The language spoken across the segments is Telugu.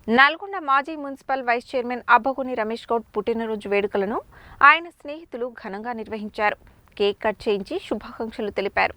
నల్గొండ మాజీ municipal vice chairman Abbagoni Ramesh Goud పుట్టినరోజు వేడుకలను ఆయన స్నేహితులు ఘనంగా నిర్వహించారు. కేక్ కట్ చేయించి శుభాకాంక్షలు తెలిపారు.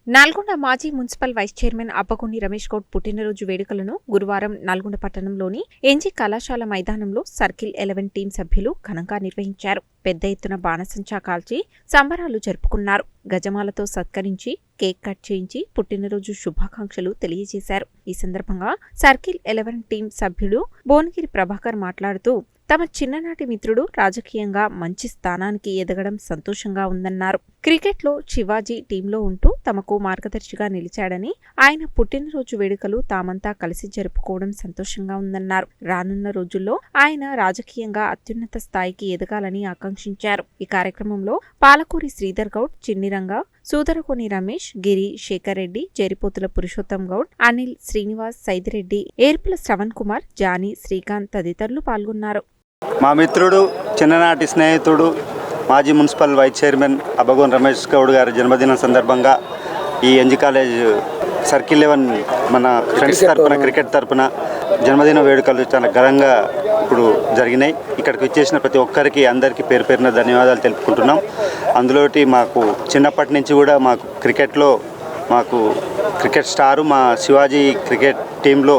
నల్గొండ మాజీ municipal vice chairman Abbagoni Ramesh Goud పుట్టినరోజు వేడుకలను గురువారం నల్గొండ పట్టణంలోని ఎన్జీ కళాశాల మైదానంలో సర్కిల్ 11 టీం సభ్యులు ఘనంగా నిర్వహించారు. పెద్ద ఎత్తున బాణసంచా కాల్చి సంబరాలు జరుపుకున్నారు. గజమాలతో సత్కరించి కేక్ కట్ చేయించి పుట్టినరోజు శుభాకాంక్షలు తెలియజేశారు. ఈ సందర్భంగా సర్కిల్ 11 టీం సభ్యుడు భువనగిరి ప్రభాకర్ మాట్లాడుతూ తమ చిన్ననాటి మిత్రుడు రాజకీయంగా మంచి స్థానానికి ఎదగడం సంతోషంగా ఉందన్నారు. క్రికెట్లో శివాజీ టీంలో ఉంటూ తమకు మార్గదర్శిగా నిలిచాడని, ఆయన పుట్టినరోజు వేడుకలు తామంతా కలిసి జరుపుకోవడం సంతోషంగా ఉందన్నారు. రానున్న రోజుల్లో ఆయన రాజకీయంగా అత్యున్నత స్థాయికి ఎదగాలని ఆకాంక్షించారు. ఈ కార్యక్రమంలో పాలకూరి శ్రీధర్ గౌడ్, చిన్నిరంగ, సూదరకోని రమేష్, గిరి, శేఖర్ రెడ్డి, జేరిపోతుల పురుషోత్తం గౌడ్, అనిల్, శ్రీనివాస్, సైదిరెడ్డి, ఏర్పుల శ్రవణ్ కుమార్, జానీ, శ్రీకాంత్ తదితరులు పాల్గొన్నారు. మా మిత్రుడు, చిన్ననాటి స్నేహితుడు, మాజీ municipal vice chairman Abbagoni Ramesh Goud గారి జన్మదినం సందర్భంగా ఈ ఎన్జీ కాలేజ్ సర్కిల్ 11 మన ఫ్రెండ్స్ తరపున, క్రికెట్ తరపున జన్మదిన వేడుకలు చాలా ఘనంగా ఇప్పుడు జరిగినాయి. ఇక్కడికి వచ్చేసిన ప్రతి ఒక్కరికి, అందరికీ పేరు పేరున ధన్యవాదాలు తెలుపుకుంటున్నాం. అందులోటి మాకు చిన్నప్పటి నుంచి కూడా మాకు క్రికెట్లో క్రికెట్ స్టారు మా శివాజీ క్రికెట్ టీంలో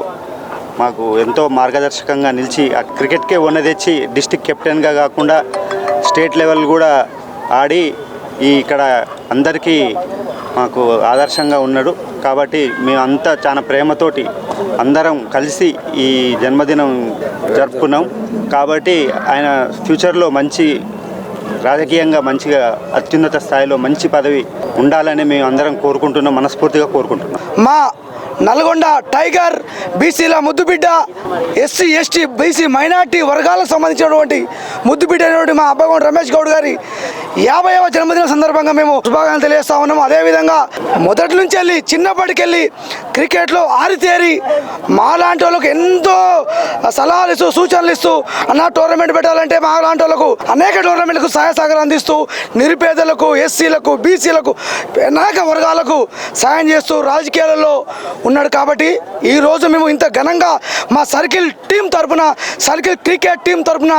మాకు ఎంతో మార్గదర్శకంగా నిలిచి ఆ క్రికెట్కే వన్న తెచ్చి డిస్టిక్ కెప్టెన్గా కాకుండా స్టేట్ లెవెల్ కూడా ఆడి ఇక్కడ అందరికీ మాకు ఆదర్శంగా ఉన్నాడు. కాబట్టి మేమంతా చాలా ప్రేమతోటి అందరం కలిసి ఈ జన్మదినం జరుపుకున్నాం. కాబట్టి ఆయన ఫ్యూచర్లో మంచి రాజకీయంగా మంచిగా అత్యున్నత స్థాయిలో మంచి పదవి ఉండాలని మేము అందరం కోరుకుంటున్నాం, మనస్ఫూర్తిగా కోరుకుంటున్నాం. మా నల్గొండ టైగర్ బీసీల ముద్దుబిడ్డ, ఎస్సీ ఎస్టీ బీసీ మైనార్టీ వర్గాలకు సంబంధించినటువంటి ముద్దుబిడ్డ అయినటువంటి మా అబ్బగోని రమేష్ గౌడ్ గారి 50వ జన్మదిన సందర్భంగా మేము శుభాకాంక్షలు తెలియజేస్తా ఉన్నాము. అదేవిధంగా మొదటి నుంచి వెళ్ళి చిన్నప్పటికెళ్ళి క్రికెట్లో ఆరితేరి మాలాంటి వాళ్ళకు ఎంతో సలహాలు ఇస్తూ, సూచనలు ఇస్తూ, అన్న టోర్నమెంట్ పెట్టాలంటే మా లాంటి వాళ్ళకు అనేక టోర్నమెంట్లకు సహాయ సహకారం అందిస్తూ, నిరుపేదలకు, ఎస్సీలకు, బీసీలకు, అనేక వర్గాలకు సాయం చేస్తూ రాజకీయాలలో ఉన్నాడు. కాబట్టి ఈరోజు మేము ఇంత ఘనంగా మా సర్కిల్ టీం తరఫున, సర్కిల్ క్రికెట్ టీం తరఫున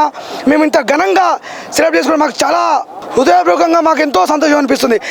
మేము ఇంత ఘనంగా సెలబ్రేట్ చేసుకోవడం మాకు చాలా హృదయపూర్వకంగా మాకు ఎంతో సంతోషం అనిపిస్తుంది.